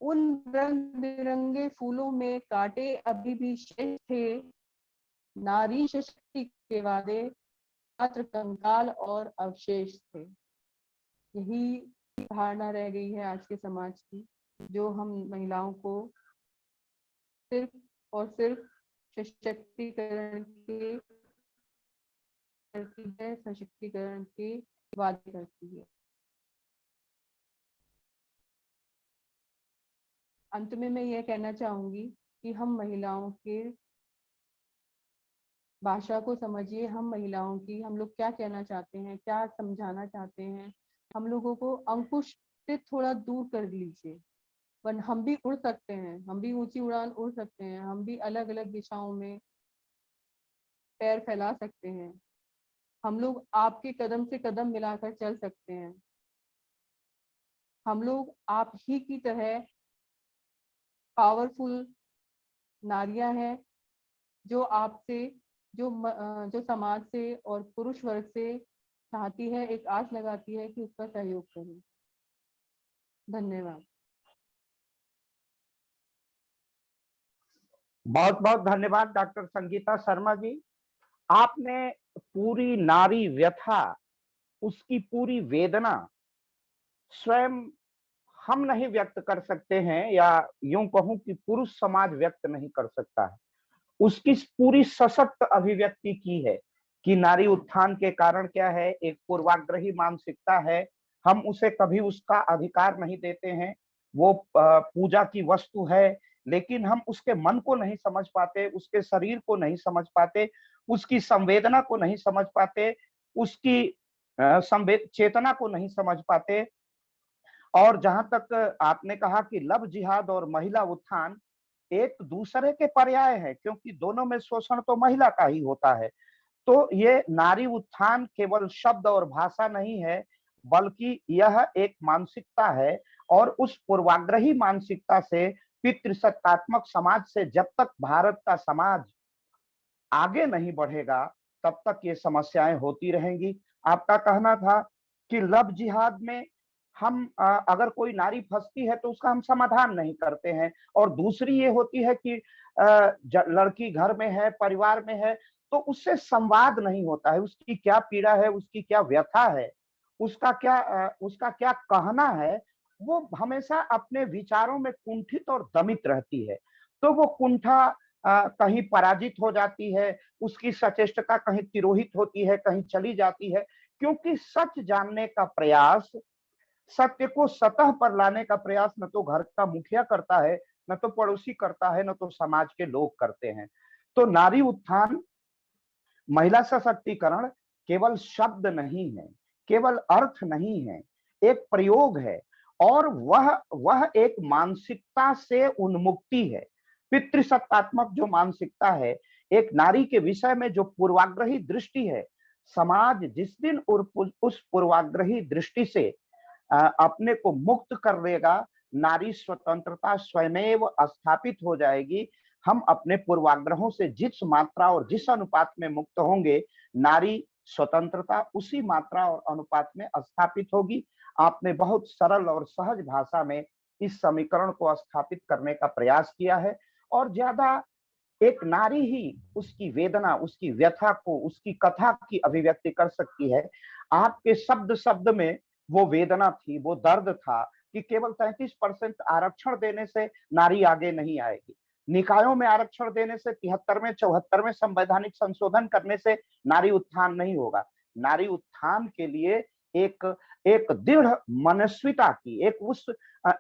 उन रंग बिरंगे फूलों में कांटे अभी भी शेष थे, नारी शक्ति के वादे मात्र कंकाल और अवशेष थे। यही धारणा रह गई है आज के समाज की, जो हम महिलाओं को सिर्फ और सिर्फ सशक्तिकरण के करती है, सशक्तिकरण के वादे करती है। अंत में मैं यह कहना चाहूंगी कि हम महिलाओं के भाषा को समझिए, हम महिलाओं की, हम लोग क्या कहना चाहते हैं, क्या समझाना चाहते हैं। हम लोगों को अंकुश से थोड़ा दूर कर लीजिए, वरना हम भी उड़ सकते हैं, हम भी ऊंची उड़ान उड़ सकते हैं, हम भी अलग अलग दिशाओं में पैर फैला सकते हैं। हम लोग आपके कदम से कदम मिलाकर चल सकते हैं। हम लोग आप ही की तरह पावरफुल नारियां हैं, जो आपसे, जो समाज से और पुरुष वर्ग से चाहती है, एक आस लगाती है कि उसका सहयोग करें। धन्यवाद। बहुत बहुत धन्यवाद डॉक्टर संगीता शर्मा जी। आपने पूरी नारी व्यथा, उसकी पूरी वेदना स्वयं हम नहीं व्यक्त कर सकते हैं, या यूं कहूं कि पुरुष समाज व्यक्त नहीं कर सकता है। उसकी पूरी सशक्त अभिव्यक्ति की है कि नारी उत्थान के कारण क्या है, एक पूर्वाग्रही मानसिकता है। हम उसे कभी उसका अधिकार नहीं देते हैं, वो पूजा की वस्तु है, लेकिन हम उसके मन को नहीं समझ पाते, उसके शरीर को नहीं समझ पाते, उसकी संवेदना को नहीं समझ पाते, उसकी संवेद चेतना को नहीं समझ पाते। और जहां तक आपने कहा कि लव जिहाद और महिला उत्थान एक दूसरे के पर्याय है, क्योंकि दोनों में शोषण तो महिला का ही होता है। तो ये नारी उत्थान केवल शब्द और भाषा नहीं है, बल्कि यह एक मानसिकता है। और उस पूर्वाग्रही मानसिकता से, पितृसत्तात्मक समाज से जब तक भारत का समाज आगे नहीं बढ़ेगा, तब तक ये समस्याएं होती रहेंगी। आपका कहना था कि लव जिहाद में हम अगर कोई नारी फंसती है तो उसका हम समाधान नहीं करते हैं, और दूसरी ये होती है कि लड़की घर में है, परिवार में है, तो उससे संवाद नहीं होता है, उसकी क्या पीड़ा है, उसकी क्या व्यथा है, उसका क्या कहना है, वो हमेशा अपने विचारों में कुंठित और दमित रहती है। तो वो कुंठा कहीं पराजित हो जाती है, उसकी सचेष्टता कहीं तिरोहित होती है, कहीं चली जाती है, क्योंकि सच जानने का प्रयास, सत्य को सतह पर लाने का प्रयास न तो घर का मुखिया करता है, न तो पड़ोसी करता है, न तो समाज के लोग करते हैं। तो नारी उत्थान, महिला सशक्तिकरण केवल शब्द नहीं है, केवल अर्थ नहीं है, एक प्रयोग है। और वह एक मानसिकता से उन्मुक्ति है। पितृसत्तात्मक जो मानसिकता है, एक नारी के विषय में जो पूर्वाग्रही दृष्टि है, समाज जिस दिन उस पूर्वाग्रही दृष्टि से अपने को मुक्त कर लेगा, नारी स्वतंत्रता स्वयमेव स्थापित हो जाएगी। हम अपने पूर्वाग्रहों से जिस मात्रा और जिस अनुपात में मुक्त होंगे, नारी स्वतंत्रता उसी मात्रा और अनुपात में स्थापित होगी। आपने बहुत सरल और सहज भाषा में इस समीकरण को स्थापित करने का प्रयास किया है। और ज्यादा एक नारी ही उसकी वेदना, उसकी व्यथा को, उसकी कथा की अभिव्यक्ति कर सकती है। आपके शब्द शब्द में वो वेदना थी, वो दर्द था कि केवल 33% आरक्षण देने से नारी आगे नहीं आएगी, निकायों में आरक्षण देने से, 73वें 74वें संवैधानिक संशोधन करने से नारी उत्थान नहीं होगा। नारी उत्थान के लिए एक एक दृढ़ मनस्विता की, एक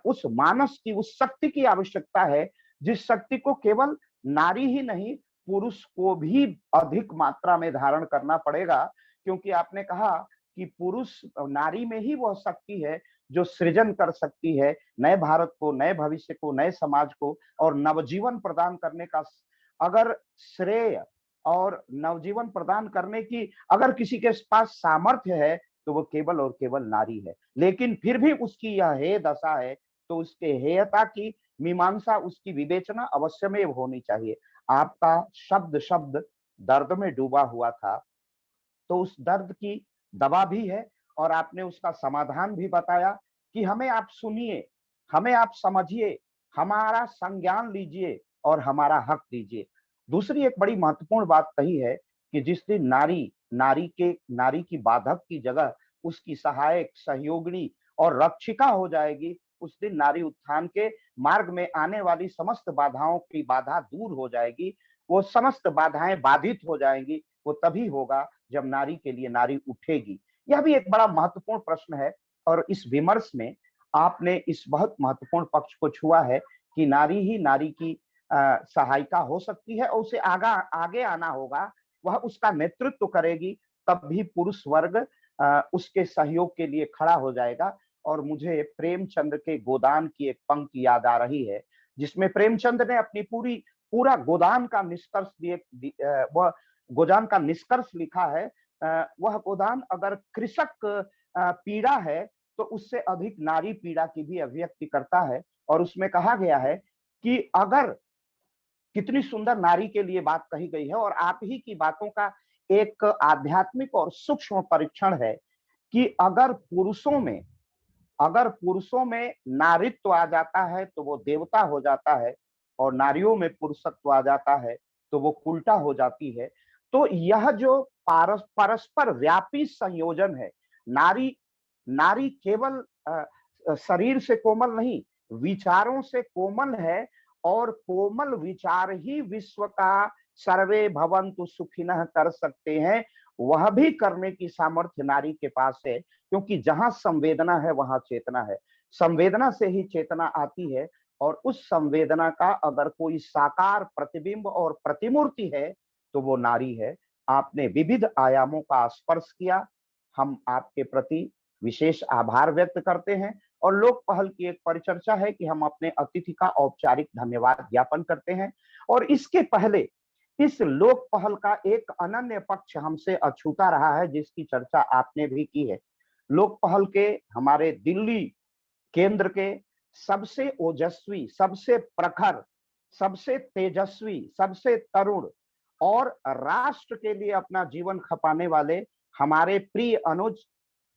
उस मानस की, उस शक्ति की आवश्यकता है, जिस शक्ति को केवल नारी ही नहीं, पुरुष को भी अधिक मात्रा में धारण करना पड़ेगा। क्योंकि आपने कहा कि पुरुष, नारी में ही वह शक्ति है जो सृजन कर सकती है नए भारत को, नए भविष्य को, नए समाज को, और नवजीवन प्रदान करने का अगर श्रेय और नवजीवन प्रदान करने की अगर किसी के पास सामर्थ्य है, तो वो केवल और केवल नारी है। लेकिन फिर भी उसकी यह हेय दशा है, तो उसके हेयता की मीमांसा, उसकी विवेचना अवश्य में होनी चाहिए। आपका शब्द शब्द दर्द में डूबा हुआ था, तो उस दर्द की दवा भी है, और आपने उसका समाधान भी बताया कि हमें आप सुनिए, हमें आप समझिए, हमारा संज्ञान लीजिए और हमारा हक दीजिए। दूसरी एक बड़ी महत्वपूर्ण बात कही है कि जिस दिन नारी की बाधक की जगह उसकी सहायक, सहयोगिनी और रक्षिका हो जाएगी, उस दिन नारी उत्थान के मार्ग में आने वाली समस्त बाधाओं की बाधा दूर हो जाएगी। वो समस्त बाधाएं बाधित हो जाएंगी। वो तभी होगा जब नारी के लिए नारी उठेगी। यह भी एक बड़ा महत्वपूर्ण प्रश्न है, और इस विमर्श में आपने इस बहुत महत्वपूर्ण पक्ष को छुआ है कि नारी ही नारी की सहायिका हो सकती है, और उसे आगे आना होगा, वह उसका नेतृत्व करेगी, तब भी पुरुष वर्ग उसके सहयोग के लिए खड़ा हो जाएगा। और मुझे प्रेमचंद के गोदान की एक पंक्ति याद आ रही है, जिसमें प्रेमचंद ने अपनी पूरा गोदान का निष्कर्ष वह गोदान का निष्कर्ष लिखा है वह गोदान अगर कृषक पीड़ा है तो उससे अधिक नारी पीड़ा की भी अभिव्यक्ति करता है। और उसमें कहा गया है कि अगर कितनी सुंदर नारी के लिए बात कही गई है, और आप ही की बातों का एक आध्यात्मिक और सूक्ष्म परीक्षण है कि अगर पुरुषों में नारीत्व आ जाता है तो वो देवता हो जाता है, और नारियों में पुरुषत्व आ जाता है तो वो उल्टा हो जाती है। तो यह जो परस्पर व्यापी संयोजन है, नारी नारी केवल शरीर से कोमल नहीं, विचारों से कोमल है, और कोमल विचार ही विश्व का सर्वे भवन्तु सुखिनः कर सकते हैं। वह भी करने की सामर्थ्य नारी के पास है, क्योंकि जहां संवेदना है वहां चेतना है। संवेदना से ही चेतना आती है, और उस संवेदना का अगर कोई साकार प्रतिबिंब और प्रतिमूर्ति है तो वो नारी है। आपने विविध आयामों का स्पर्श किया। हम आपके प्रति विशेष आभार व्यक्त करते हैं, और लोक पहल की एक परिचर्चा है कि हम अपने अतिथि का औपचारिक धन्यवाद ज्ञापन करते हैं। और इसके पहले इस लोक पहल का एक अनन्य पक्ष हमसे अछूता रहा है, जिसकी चर्चा आपने भी की है। लोक पहल के हमारे दिल्ली केंद्र के सबसे ओजस्वी, सबसे प्रखर, सबसे तेजस्वी, सबसे तरुण और राष्ट्र के लिए अपना जीवन खपाने वाले हमारे प्रिय अनुज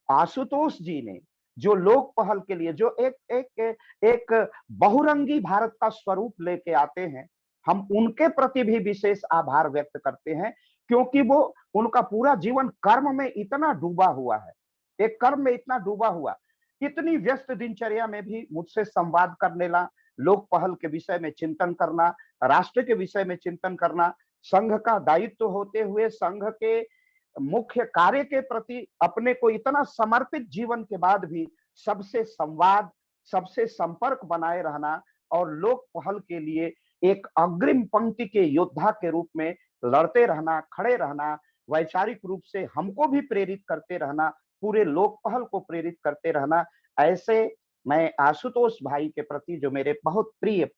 आशुतोष जी ने, जो लोक पहल के लिए जो एक एक एक बहुरंगी भारत का स्वरूप लेके आते हैं, हम उनके प्रति भी विशेष आभार व्यक्त करते हैं, क्योंकि वो उनका पूरा जीवन कर्म में इतना डूबा हुआ है, एक कर्म में इतना डूबा हुआ, इतनी व्यस्त दिनचर्या में भी मुझसे संवाद करने ला, लोक पहल के विषय में चिंतन करना, राष्ट्र के विषय में चिंतन करना, संघ का दायित्व होते हुए संघ के मुख्य कार्य के प्रति अपने को इतना समर्पित जीवन के बाद भी सबसे संवाद, सबसे संपर्क बनाए रहना, और लोक पहल के लिए एक अग्रिम पंक्ति के योद्धा के रूप में लड़ते रहना, खड़े रहना, वैचारिक रूप से हमको भी प्रेरित करते रहना, पूरे लोक पहल को प्रेरित करते रहना। ऐसे मैं आशुतोष भाई के प्रति, जो मेरे बहुत प्रिय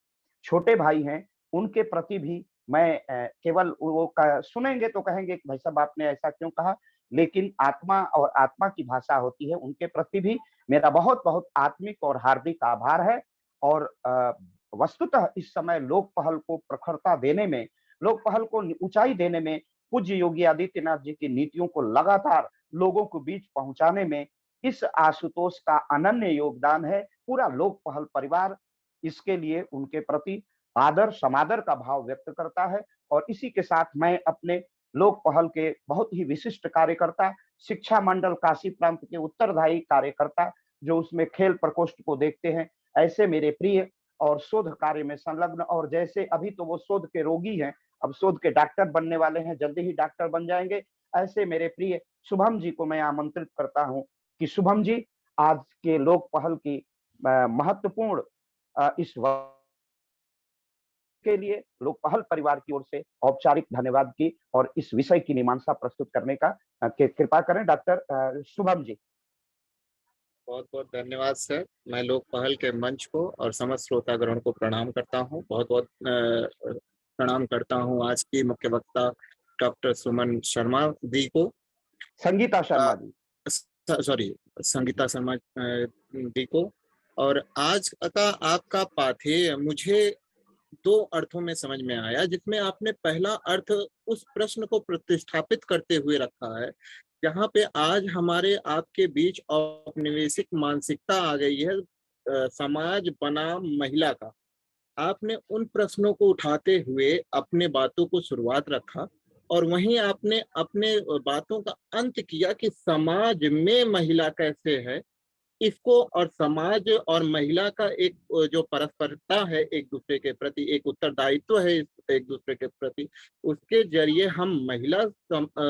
छोटे भाई हैं, उनके प्रति भी मैं केवल वो सुनेंगे तो कहेंगे कि भाई साहब आपने ऐसा क्यों कहा, लेकिन आत्मा और आत्मा की भाषा होती है, उनके प्रति भी मेरा बहुत बहुत आत्मिक और हार्दिक आभार है। और वस्तुतः इस समय लोक पहल को प्रखरता देने में, लोक पहल को ऊंचाई देने में, पूज्य योगी आदित्यनाथ जी की नीतियों को लगातार लोगों के बीच पहुंचाने में इस आशुतोष का अनन्य योगदान है। पूरा लोक पहल परिवार इसके लिए उनके प्रति आदर समादर का भाव व्यक्त करता है। और इसी के साथ मैं अपने लोक पहल के बहुत ही विशिष्ट कार्यकर्ता, शिक्षा मंडल काशी प्रांत के उत्तरदायी कार्यकर्ता, जो उसमें खेल प्रकोष्ठ को देखते हैं, ऐसे मेरे प्रिय और शोध कार्य में संलग्न, और जैसे अभी तो वो शोध के रोगी हैं, अब शोध के डॉक्टर बनने वाले हैं, जल्दी ही डॉक्टर बन जाएंगे, ऐसे मेरे प्रिय शुभम जी को मैं आमंत्रित करता हूं कि शुभम जी आज के लोक पहल की महत्वपूर्ण इस के लिए लोक पहल परिवार की ओर से औपचारिक धन्यवाद की और इस विषय की मीमांसा प्रस्तुत करने का कृपा करें डॉक्टर शुभम जी। बहुत बहुत धन्यवाद सर। मैं लोक पहल के मंच को और समस्त श्रोतागण को प्रणाम करता हूँ। बहुत बहुत प्रणाम करता हूँ आज की मुख्य वक्ता डॉक्टर सुमन शर्मा दी को, संगीता शर्मा जी, सॉरी संगीता शर्मा दी को। और आज का आपका पाठ्य मुझे दो अर्थों में समझ में आया, जिसमें आपने पहला अर्थ उस प्रश्न को प्रतिस्थापित करते हुए रखा है जहाँ पे आज हमारे आपके बीच औपनिवेशिक मानसिकता आ गई है, समाज बनाम महिला का। आपने उन प्रश्नों को उठाते हुए अपने बातों को शुरुआत रखा, और वहीं आपने अपने बातों का अंत किया कि समाज में महिला कैसे है इसको, और समाज और महिला का एक जो परस्परता है एक दूसरे के प्रति, एक उत्तरदायित्व है एक दूसरे के प्रति, उसके जरिए हम महिला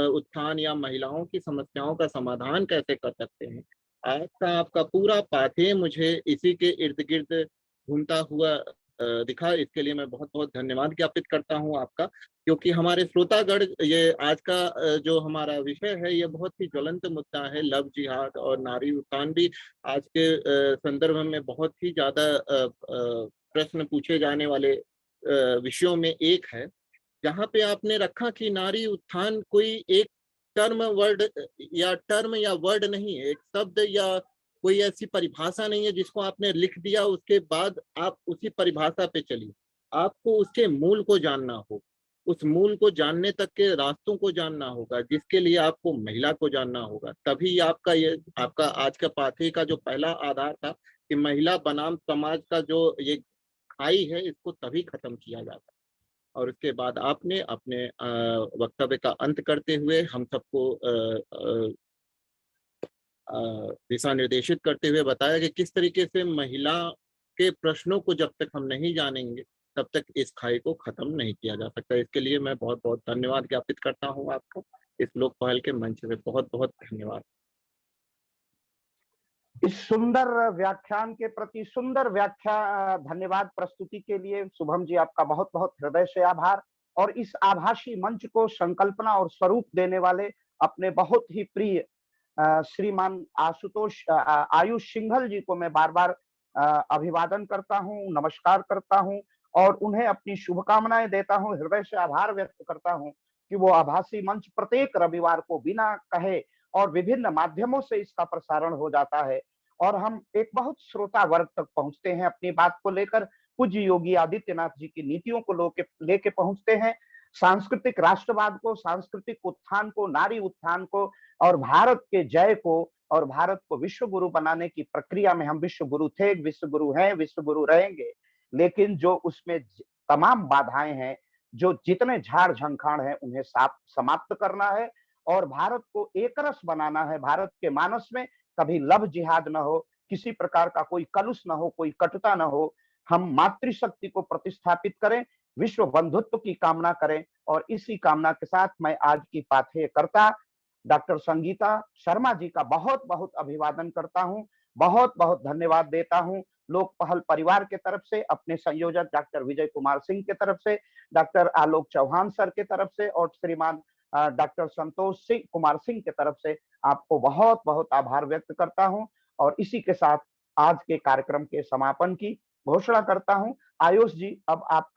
उत्थान या महिलाओं की समस्याओं का समाधान कैसे कर सकते हैं। आज का आपका पूरा पाठ्य मुझे इसी के इर्द गिर्द घूमता हुआ दिखा। इसके लिए मैं बहुत बहुत धन्यवाद ज्ञापित करता हूँ आपका, क्योंकि हमारे श्रोतागण, ये आज का जो हमारा विषय है ये बहुत ही ज्वलंत मुद्दा है। लव जिहाद और नारी उत्थान भी आज के संदर्भ में बहुत ही ज्यादा प्रश्न पूछे जाने वाले विषयों में एक है, जहाँ पे आपने रखा कि नारी उत्थान कोई एक टर्म या वर्ड नहीं है, एक शब्द या कोई ऐसी परिभाषा नहीं है जिसको आपने लिख दिया उसके बाद आप उसी परिभाषा पे चलिए। आपको उसके मूल को जानना हो, उस मूल को जानने तक के रास्तों को जानना होगा, जिसके लिए आपको महिला को जानना होगा। तभी आपका आज का पाठ्य का जो पहला आधार था कि महिला बनाम समाज का जो ये खाई है, इसको तभी खत्म किया जाता है। और उसके बाद आपने अपने वक्तव्य का अंत करते हुए हम सबको दिशा निर्देशित करते हुए बताया कि किस तरीके से महिला के प्रश्नों को जब तक हम नहीं जानेंगे तब तक इस खाई को खत्म नहीं किया जा सकता। इसके लिए मैं बहुत बहुत धन्यवाद ज्ञापित करता हूँ आपको, इस लोक पहल के मंच से बहुत बहुत धन्यवाद। इस सुंदर व्याख्यान के प्रति सुंदर धन्यवाद प्रस्तुति के लिए शुभम जी आपका बहुत बहुत हृदय से आभार। और इस आभासी मंच को संकल्पना और स्वरूप देने वाले अपने बहुत ही प्रिय श्रीमान आयुष सिंघल जी को मैं बार बार अभिवादन करता हूँ, नमस्कार करता हूँ और उन्हें अपनी शुभकामनाएं देता हूँ, हृदय से आभार व्यक्त करता हूँ कि वो आभासी मंच प्रत्येक रविवार को बिना कहे और विभिन्न माध्यमों से इसका प्रसारण हो जाता है और हम एक बहुत श्रोता वर्ग तक पहुंचते हैं। अपनी बात को लेकर पूज्य योगी आदित्यनाथ जी की नीतियों को लेके पहुंचते हैं, सांस्कृतिक राष्ट्रवाद को, सांस्कृतिक उत्थान को, नारी उत्थान को और भारत के जय को और भारत को विश्व गुरु बनाने की प्रक्रिया में हम विश्व गुरु थे, विश्व गुरु हैं, विश्व गुरु रहेंगे। लेकिन जो उसमें तमाम बाधाएं हैं, जो जितने झाड़ झंखाड़ हैं, उन्हें समाप्त करना है और भारत को एकरस बनाना है। भारत के मानस में कभी लव जिहाद न हो, किसी प्रकार का कोई कलुष न हो, कोई कटुता न हो। हम मातृशक्ति को प्रतिस्थापित करें, विश्व बंधुत्व की कामना करें और इसी कामना के साथ मैं आज की पाठ्यकर्ता डॉक्टर संगीता शर्मा जी का बहुत बहुत अभिवादन करता हूं, बहुत बहुत धन्यवाद देता हूं। लोक पहल परिवार के तरफ से, अपने संयोजक डॉक्टर विजय कुमार सिंह के तरफ से, डॉक्टर आलोक चौहान सर के तरफ से और श्रीमान डॉक्टर संतोष कुमार सिंह के तरफ से आपको बहुत बहुत आभार व्यक्त करता हूं और इसी के साथ आज के कार्यक्रम के समापन की घोषणा करता हूं। आयुष जी, अब आप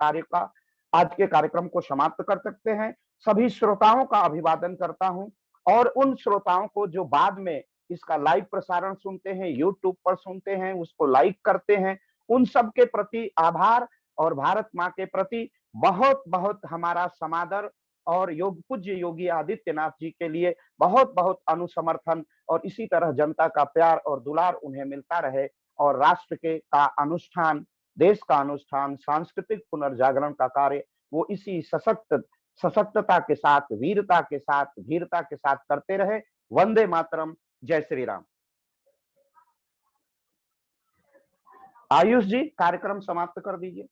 आज के कार्यक्रम को समाप्त कर सकते हैं। सभी श्रोताओं का अभिवादन करता हूं और उन श्रोताओं को जो बाद में इसका लाइव प्रसारण सुनते हैं, यूट्यूब पर सुनते हैं, उसको लाइक करते हैं, उन सब के प्रति आभार और भारत माँ के प्रति बहुत बहुत हमारा समादर और पूज्य योगी आदित्यनाथ जी के लिए बहुत बहुत अनुसमर्थन और इसी तरह जनता का प्यार और दुलार उन्हें मिलता रहे और राष्ट्र का अनुष्ठान, देश का अनुष्ठान, सांस्कृतिक पुनर्जागरण का कार्य वो इसी सशक्तता के साथ, वीरता के साथ, धीरता के साथ करते रहे। वंदे मातरम, जय श्री राम। आयुष जी, कार्यक्रम समाप्त कर दीजिए।